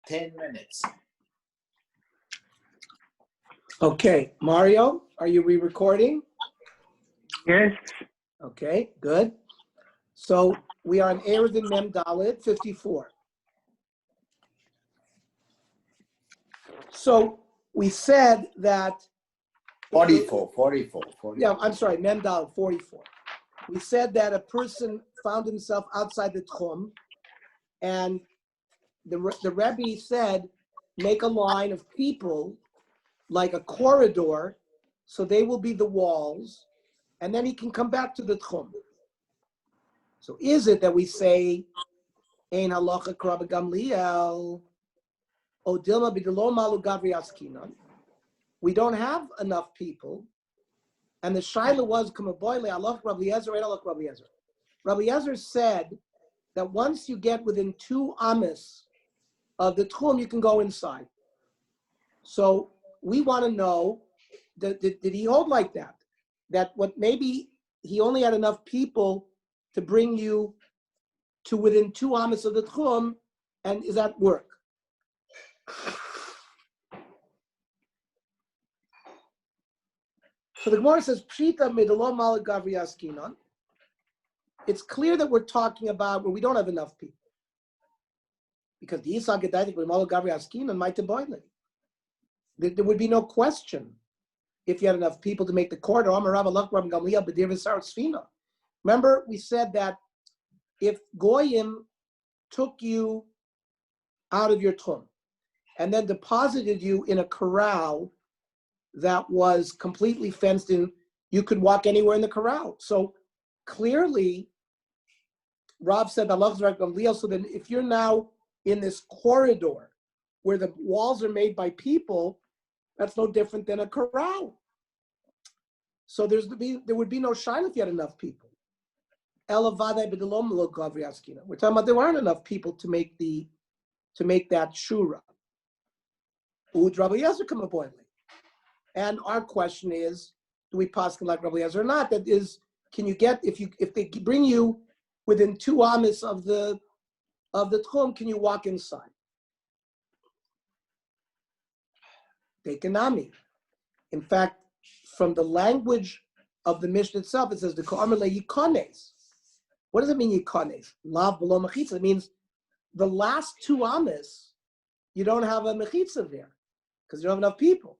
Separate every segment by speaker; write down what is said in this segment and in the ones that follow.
Speaker 1: 10 minutes.
Speaker 2: Okay, Mario, are you re-recording?
Speaker 3: Yes.
Speaker 2: Okay, good. So we are in Eruvin Mem Dalet 54. So we said that
Speaker 1: 44.
Speaker 2: Yeah, I'm sorry, Mem Dalet 44. We said that a person found himself outside the Tchum, and the Rebbe said, make a line of people like a corridor, so they will be the walls, and then he can come back to the Tchum. So is it that we say, Ein halacha k'Rabbi Gamliel, o dilma b'delo malu gavri askinan? We don't have enough people, and the shaila was k'maboyle alach Rabbi Yezer, ein alach Rabbi Yezer. Rabbi Yezer said that once you get within 2 amas of the Tchum, you can go inside. So we want to know, did he hold like that? That what maybe he only had enough people to bring you to within 2 amas of the Tchum, and is that work? So the Gemara says, Pshita midolo mal gavri askinan. It's clear that we're talking about where we don't have enough people. Because the Yisag Gedaitik with mal gavri askinan might avoid. There would be no question if you had enough people to make the corridor. Remember, we said that if Goyim took you out of your Tchum and then deposited you in a corral that was completely fenced in, you could walk anywhere in the corral. So clearly, Rav said, so then if you're now in this corridor where the walls are made by people, that's no different than a corral. So there would be no shine if you had enough people. We're talking about there weren't enough people to make that shura. And our question is, do we pass like Rabbi Yezer or not? That is, can you get if they bring you within 2 amas of the Tchum, can you walk inside? Dekanami. In fact, from the language of the Mishnah itself, it says the Ka'amar yikones. What does it mean yikones? Lav below mechitza. It means the last 2 amas, you don't have a mechitza there because you don't have enough people.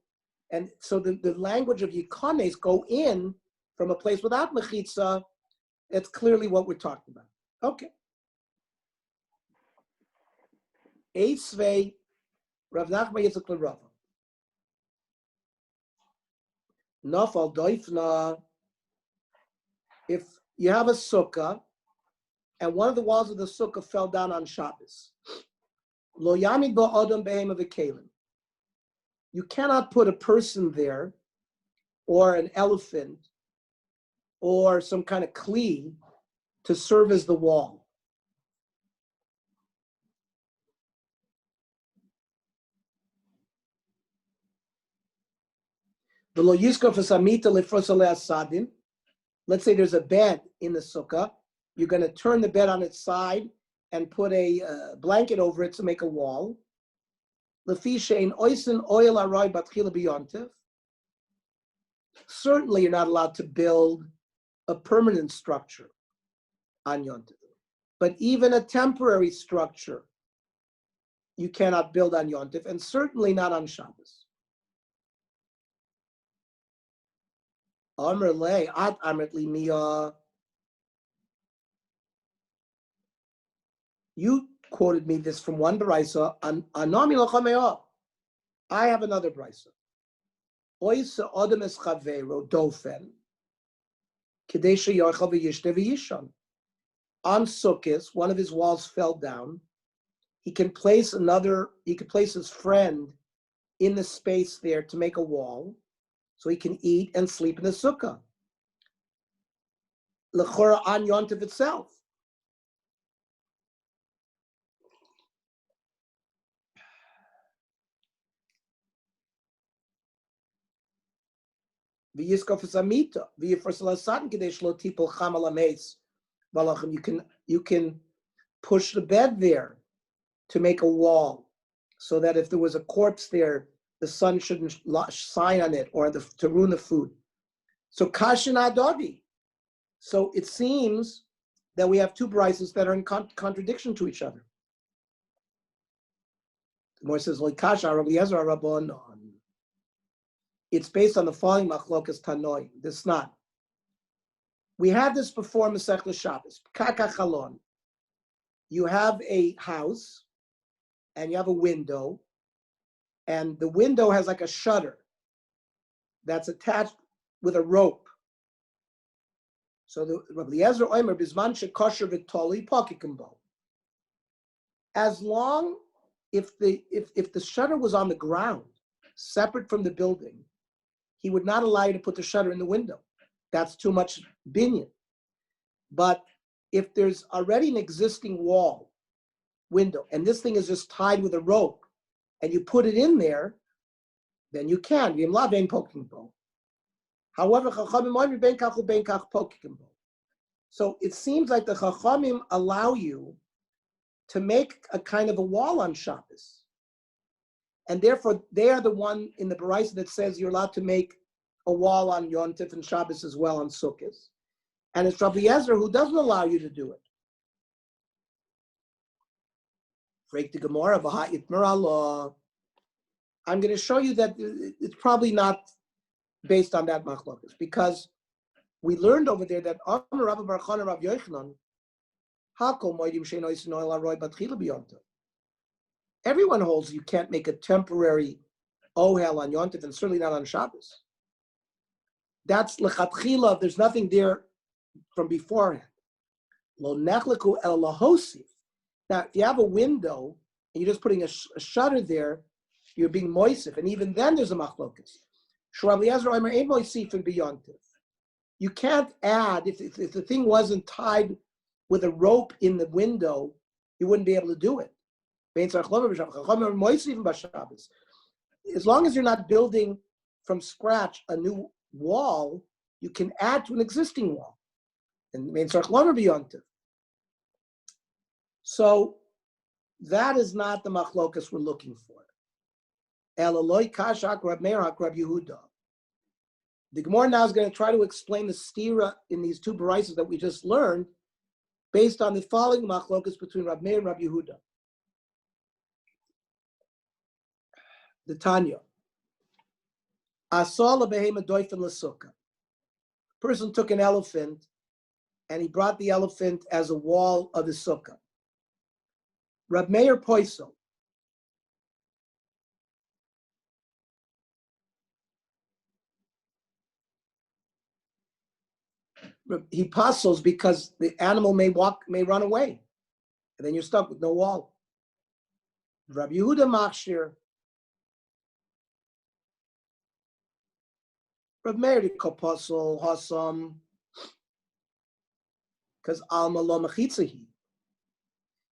Speaker 2: And so the language of yikones go in from a place without mechitza. It's clearly what we're talking about. Okay. Eisvei Rav Nachman Yitzchak l'Rava. Nafal doifna. If you have a sukkah and one of the walls of the sukkah fell down on Shabbos, lo yamid bo odom behem of a kalim. You cannot put a person there, or an elephant, or some kind of kli to serve as the wall. Let's say there's a bed in the sukkah. You're going to turn the bed on its side and put a blanket over it to make a wall. Certainly you're not allowed to build a permanent structure on Yontif. But even a temporary structure you cannot build on Yontif, and certainly not on Shabbos. You quoted me this from one Baraisa. I have another Baraisa. On Sukkot, one of his walls fell down. He could place his friend in the space there to make a wall, so he can eat and sleep in the sukkah. L'chora on Yontif itself. You can push the bed there to make a wall, so that if there was a corpse there, the sun shouldn't shine on it or to ruin the food. So kashin adodi. So it seems that we have two brises that are in contradiction to each other. The more says like kasha Rabbi Eliezer Rabbanon. It's based on the following machlokas tanoi. This is not. We had this before Masechta Shabbos. Kaka chalon. You have a house, and you have a window, and the window has like a shutter that's attached with a rope. So the Rabbi Eliezer Omer bisman shekosher v'toli pakikimbo. As long if the shutter was on the ground, separate from the building, he would not allow you to put the shutter in the window. That's too much binyan. But if there's already an existing wall, window, and this thing is just tied with a rope, and you put it in there, then you can. However, so it seems like the Chachamim allow you to make a kind of a wall on Shabbos. And therefore, they are the one in the Baraisa that says you're allowed to make a wall on Yom Tif and Shabbos as well on Sukkot. And it's Rabbi Eliezer who doesn't allow you to do it. Break the Gemara, I'm going to show you that it's probably not based on that machlokas, because we learned over there that everyone holds you can't make a temporary ohel on Yom Tov and certainly not on Shabbos. That's lechatchila. There's nothing there from beforehand. Lo nechleku el lahosif. Now, if you have a window and you're just putting a shutter there, you're being moisif, and even then there's a machlokas. You can't add, if the thing wasn't tied with a rope in the window, you wouldn't be able to do it. As long as you're not building from scratch a new wall, you can add to an existing wall. And so that is not the machlokas we're looking for. The Gemara now is going to try to explain the stira in these two barises that we just learned based on the following machlokas between Rab Meir and Rab Yehuda. The Tanya. Asala behema doifen l'sukkah. Person took an elephant and he brought the elephant as a wall of the sukkah. Rab Meir poisel. He puzzles because the animal may run away, and then you're stuck with no wall. Rabbi Yehuda machshir. Rabbi Meir puzzle hasam because alma lo mechitzahi.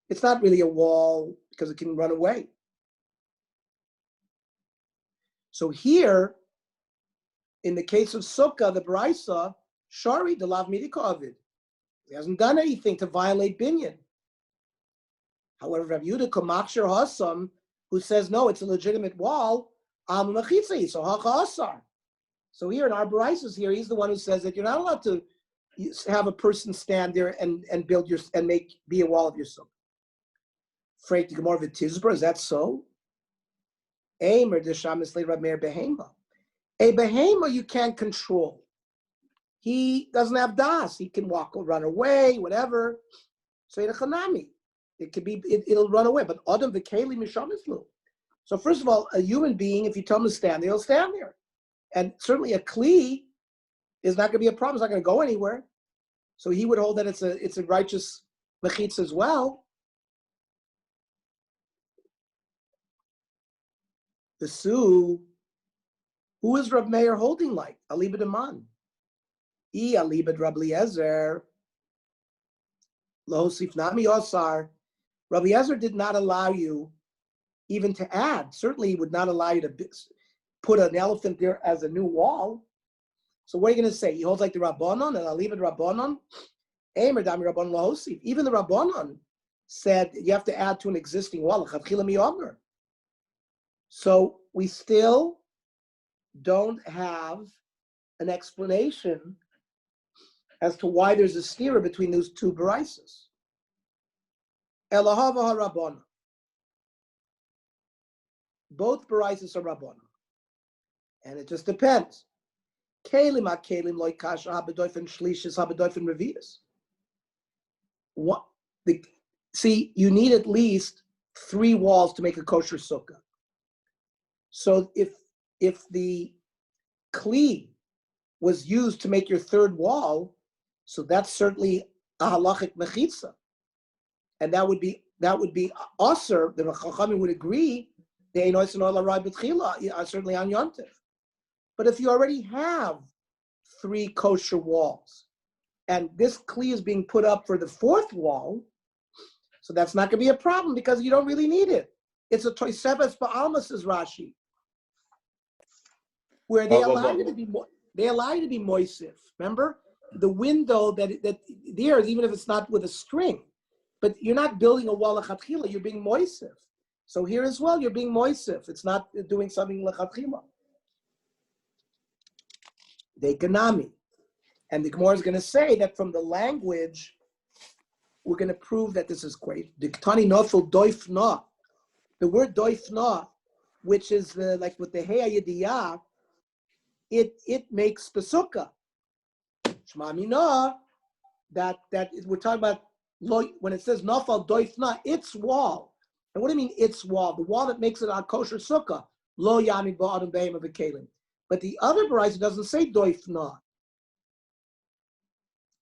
Speaker 2: It's not really a wall because it can run away. So here, in the case of sukkah, the brisa. Shari the lav midikavid. He hasn't done anything to violate binyan. However, Rav Yehuda Kamakshir Hasam, who says no, it's a legitimate wall, so hachasar. So here in our barises here, he's the one who says that you're not allowed to have a person stand there and build your and be a wall of your sukkah. Freit the Gemara v'tizbra, is that so? Aimer deshamis Rav Meir behema. A behema you can't control. He doesn't have das. He can walk or run away, whatever. So in a chanami, it'll run away. But adam v'keli mishamizlu. So first of all, a human being, if you tell him to stand there, he'll stand there. And certainly a kli is not going to be a problem. It's not going to go anywhere. So he would hold that it's a righteous mechitz as well. The Su, who is Rab Meir holding like? Aliba Deman. Alibad Rabbi Eliezer, Lohosif Nami Osar. Rabbi Eliezer did not allow you even to add. Certainly, he would not allow you to put an elephant there as a new wall. So, what are you going to say? He holds like the Rabbanon and Alibad Rabbanon. Eimer Dami Rabbanon Lohosif. Even the Rabbanon said you have to add to an existing wall. So we still don't have an explanation as to why there's a stira between those two barises. Elahava harabona. Both barises are rabona, and it just depends. Kelim ha-kelim loy kasha habedoifen shlishis habedoifen revius. What? See, you need at least 3 walls to make a kosher sukkah. So if the kli was used to make your 3rd wall, so that's certainly a halachic mechitza, and that would be aser. The Chachamim would agree. They certainly on Yontif. But if you already have 3 kosher walls, and this kli is being put up for the 4th wall, so that's not going to be a problem because you don't really need it. It's a toisefes ba'alma, says Rashi, where they allow you to be moisif. Remember, the window that there is, even if it's not with a string, but you're not building a wall lechatchila, you're being moisif. So here as well, you're being moisif. It's not doing something lechatchila. They kanami. And the Gemara is going to say that from the language, we're going to prove that this is great. Diktani nofel doifna. The word doifna, which is like with the heya yediyah, it makes the sukkah. Shema mina, that we're talking about when it says nofel doifna, its wall. And what do you mean its wall? The wall that makes it a kosher sukkah. Lo yami ba'adam be'em of a kelim. But the other Baraisa doesn't say doifna.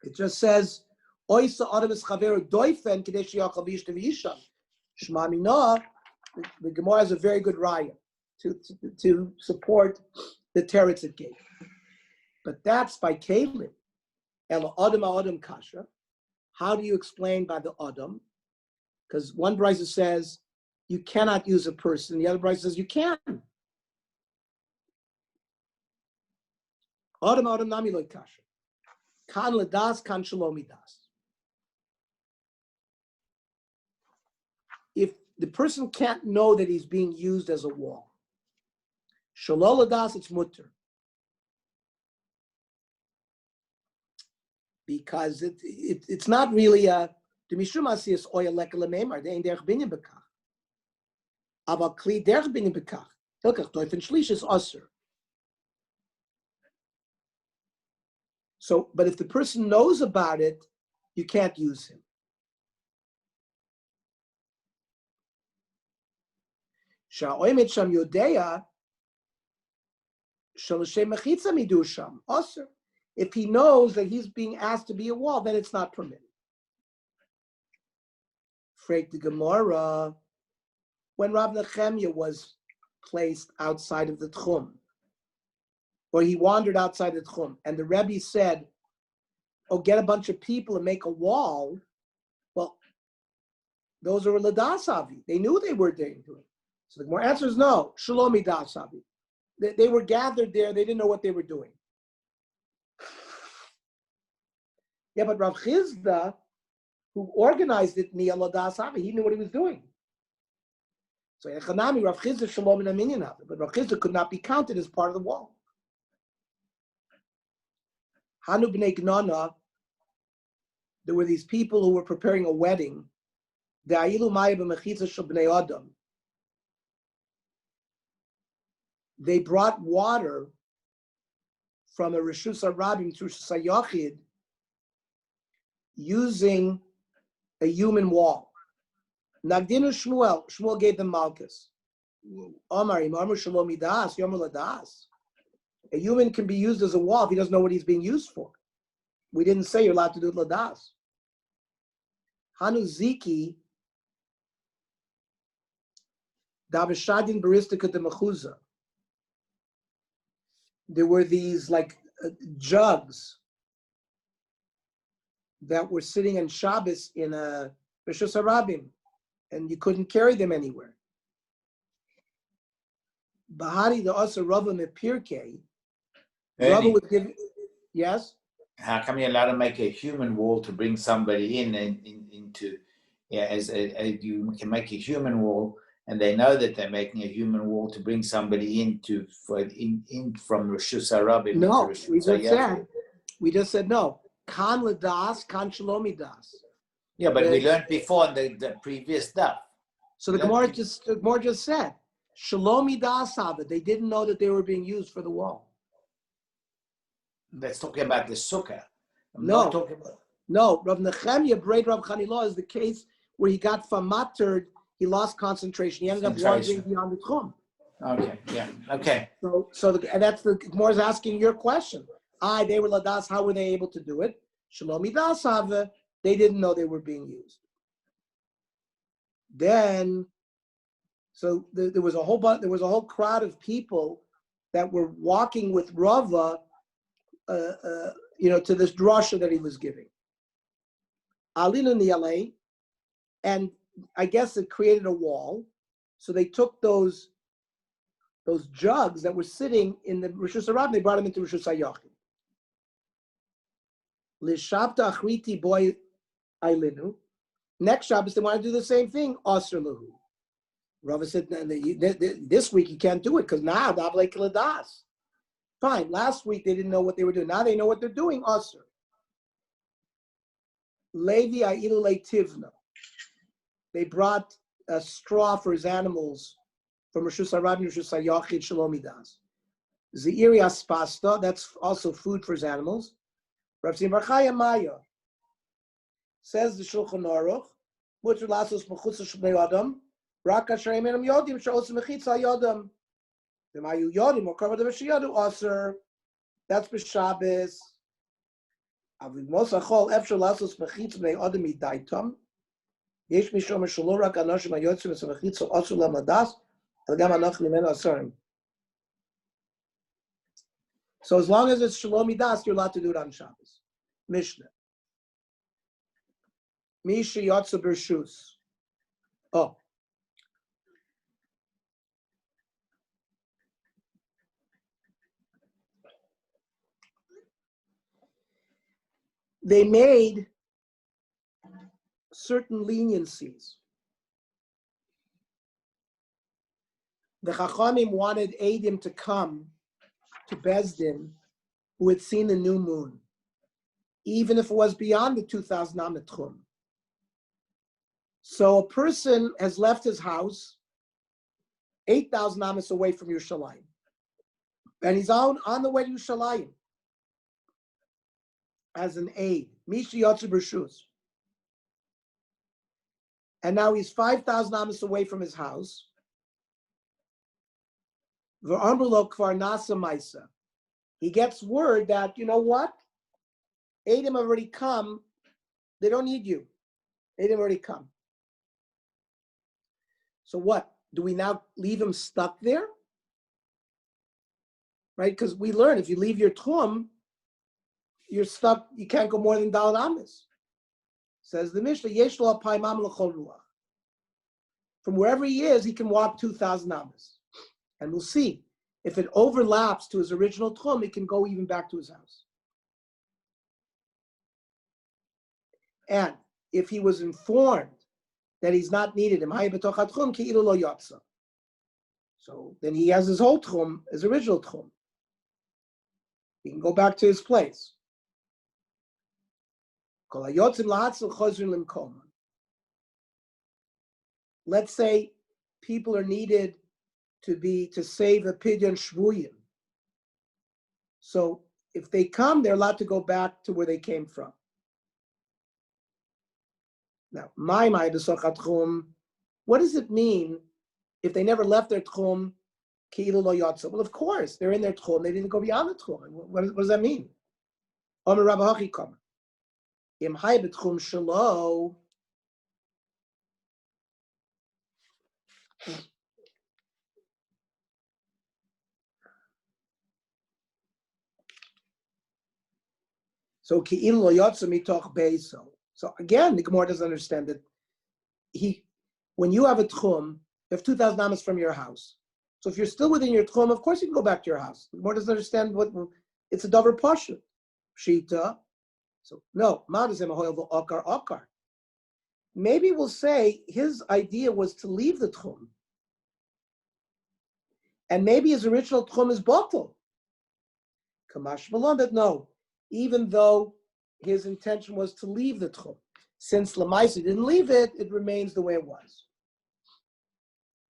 Speaker 2: It just says oisa adam es chaveru doifen kadesh yachal v'yishtav yisham. Shema mina. The Gemara has a very good raya to support the teretz it gave. But that's by kelim. El adam adam kasha. How do you explain by the adam? Because one Baraisa says you cannot use a person. The other Baraisa says you can. Adam adam nami loy kasha. Kan ledas, kan shalomi das. If the person can't know that he's being used as a wall, shalol ledas, it's mutter. Because it's not really a demishum asiyas oya lekala meimar. They ain't derech binyan bekach. Aval kli derech binyan bekach. Hilkach doifen shlish is aser. So, but if the person knows about it, you can't use him. Sha'oimet sham yodeya shalashem mechitza midu sham aser. If he knows that he's being asked to be a wall, then it's not permitted. Freik the Gemara, when Rav Nechemya was placed outside of the Tchum, or he wandered outside the Tchum, and the Rebbe said, oh, get a bunch of people and make a wall, well, those are Ladasavi. They knew they were doing it. So the Gemara answer is no, Shalomi Dasavi. They were gathered there, they didn't know what they were doing. Yeah, but Rav Chizda, who organized it, he knew what he was doing. So Echanami, Rav Chizda Shalom and Aminyan have it, but Rav Chizda could not be counted as part of the wall. Hanu b'nei Gnana, there were these people who were preparing a wedding. They brought water from a Rishus HaRabim to Rishus HaYachid using a human wall. Nagdinu Shmuel gave them Malchus. Omar Shalom Midas, Yomar Ladas. A human can be used as a wall if he doesn't know what he's being used for. We didn't say you're allowed to do it Ladas. Hanu Ziki, Davashadin Baristika de Mechuza. There were these like jugs that were sitting in Shabbos in a Rishus HaRabim, and you couldn't carry them anywhere. Bahari the Asa Rava Mepirke, Rava would give, yes?
Speaker 1: How come you're allowed to make a human wall to bring somebody into, as you can make a human wall and they know that they're making a human wall to bring somebody in from Rishus Harabim into
Speaker 2: No,
Speaker 1: Rishus Hayachid.
Speaker 2: we just said no. Kan ledas, kan shalomi das.
Speaker 1: Yeah, but we learned before in the previous daf.
Speaker 2: So the Gemara just said, shalomi das hava. They didn't know that they were being used for the wall.
Speaker 1: Let's talk about the sukkah.
Speaker 2: No.
Speaker 1: Not talking about.
Speaker 2: No, Rav Nechemia, Braid Rav Chanilah, is the case where he got famattered, he lost concentration. He ended up wandering beyond the tchum.
Speaker 1: Okay, yeah, okay.
Speaker 2: And that's the Gemara is asking your question. They were ladas. How were they able to do it? Shalomi das hava. They didn't know they were being used. Then, so there was a whole crowd of people that were walking with Rava, to this drasha that he was giving. Alinu Nialei, and I guess it created a wall. So they took those jugs that were sitting in the Rishus Harabim, they brought them into Rishus Hayachid. Lishabta achriti boy ailinu. Next Shabbos, they want to do the same thing. Asr lahu. Rava said, this week you can't do it because now davlei kiladas. Fine. Last week they didn't know what they were doing. Now they know what they're doing. Asr. Levi ailu leitivna. They brought a straw for his animals from Rishus Harabim, Rishus Hayachid, Shalomi das. Zeiri aspasta. That's also food for his animals. Rav Simon Bar Chaya Maya says the Shulchan Aruch, mutar lasos mechutz shebnei adam, rak asher einam yodim she'osim mechitza yodam. V'mayu yodim or kavod v'sheyadu aser. That's b'Shabbos. Aviv mosachol efshar lasos mechitza bnei adam midaitam. Yesh mishom shelo rak anashim hayotzim mechitza aser lamadas, al gam anach mimenu aserim. So as long as it's Shalom Midas, you're allowed to do it on Shabbos. Mishnah. Misha Yotza Bershus. Oh. They made certain leniencies. The Chachamim wanted Eidim to come to Bezdin who had seen the new moon, even if it was beyond the 2,000 Amet Chum. So a person has left his house 8,000 Amas away from Yerushalayim, and he's on the way to Yerushalayim as an aid, Misha Yotze Bershus. And now he's 5,000 Amas away from his house. He gets word that, you know what? Eidim have already come. They don't need you. Eidim have already come. So what? Do we now leave him stuck there? Right? Because we learn if you leave your tchum, you're stuck. You can't go more than Daled Amis. Says the Mishnah, Yesh lo paimam l'chol ruach. From wherever he is, he can walk 2,000 Amis. And we'll see. If it overlaps to his original tchum, it can go even back to his house. And if he was informed that he's not needed, so then he has his whole tchum, his original tchum. He can go back to his place. Let's say people are needed to save a pidyon shvuyim. So if they come, they're allowed to go back to where they came from. Now, what does it mean if they never left their tchum? Well, of course, they're in their tchum. They didn't go beyond the tchum. What does that mean? So So again, the Gemara doesn't understand that when you have a tchum, you have 2,000 amas from your house. So if you're still within your tchum, of course you can go back to your house. The Gemara doesn't understand it's a davar pashut. Shita. So no, akar. Maybe we'll say his idea was to leave the tchum And maybe his original tchum is bottle. Kamash Malon, that no, even though his intention was to leave the tchum, since Lamaisi didn't leave it, it remains the way it was.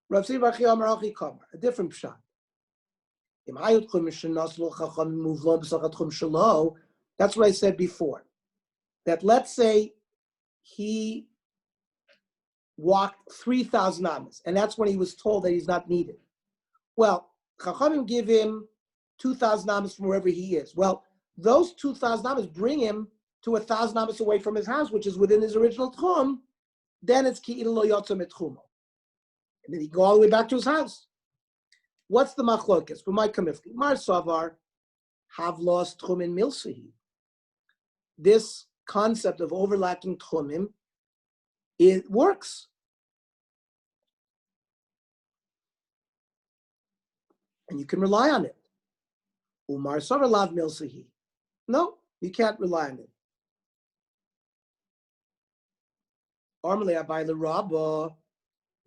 Speaker 2: Rav Tzvi Achi Amar Achi Kamar, a different pshat. That's what I said before. That let's say he walked 3,000 amas, and that's when he was told that he's not needed. Well, Chachamim give him 2,000 amas from wherever he is. Well, those 2,000 amas bring him to 1,000 amas away from his house, which is within his original tchum. Then it's ki'il lo yotza mitchumo. And then he go all the way back to his house. What's the machlokes? For my kamifki, Mar Savar, have lost tchumin milsihi. This concept of overlapping tchumim, it works. And you can rely on it. Umar Savar lav milsihi. No, you can't rely on it. Armale abai l'rabba,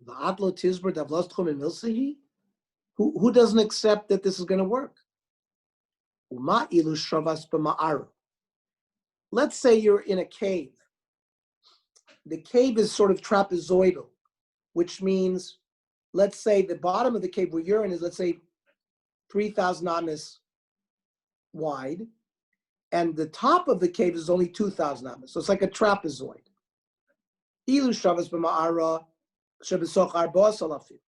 Speaker 2: v'adlo tizber davlos tchumin milsihi. Who doesn't accept that this is going to work? Uma ilu shavas b'ma'ara. Let's say you're in a cave. The cave is sort of trapezoidal, which means, let's say the bottom of the cave where you're in is, let's say, 3,000 amas wide, and the top of the cave is only 2,000 amas. So it's like a trapezoid. Ilu shavas b'ma'ara shebesoch arba'as alafim.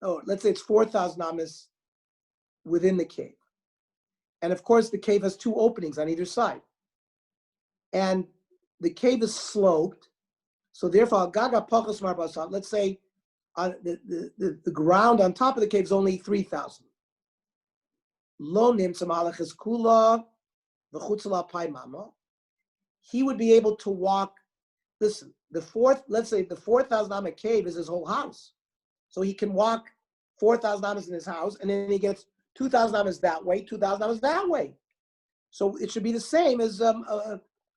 Speaker 2: Oh, let's say it's 4,000 amas within the cave. And of course, the cave has two openings on either side. And the cave is sloped. So therefore, gaga pachos marbasat, let's say the ground on top of the cave is only 3,000. Lo nimtzam alachas kula v'chutzala pai mama. He would be able to walk, listen, let's say the 4,000 amma cave is his whole house. So he can walk 4,000 amas in his house, and then he gets 2,000 amas that way, 2,000 amas that way. So it should be the same as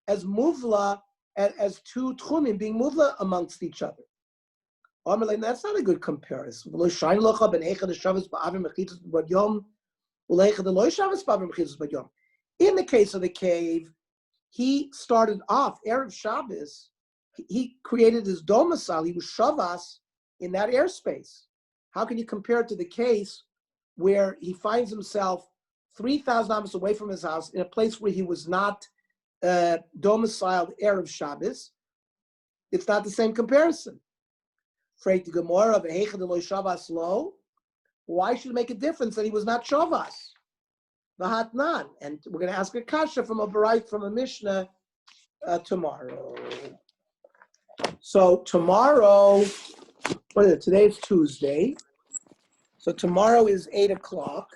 Speaker 2: muvla, as two tchumim being muvla amongst each other. That's not a good comparison. In the case of the cave, he started off Erev Shabbos. He created his domicile. He was shavas in that airspace. How can you compare it to the case where he finds himself 3,000 amas away from his house in a place where he was not domiciled Erev Shabbos? It's not the same comparison. Why should it make a difference that he was not shavas? V'hatnan. And we're going to ask a kasha from a Mishnah tomorrow. So tomorrow, what is it? Today is Tuesday. So tomorrow is 8 o'clock.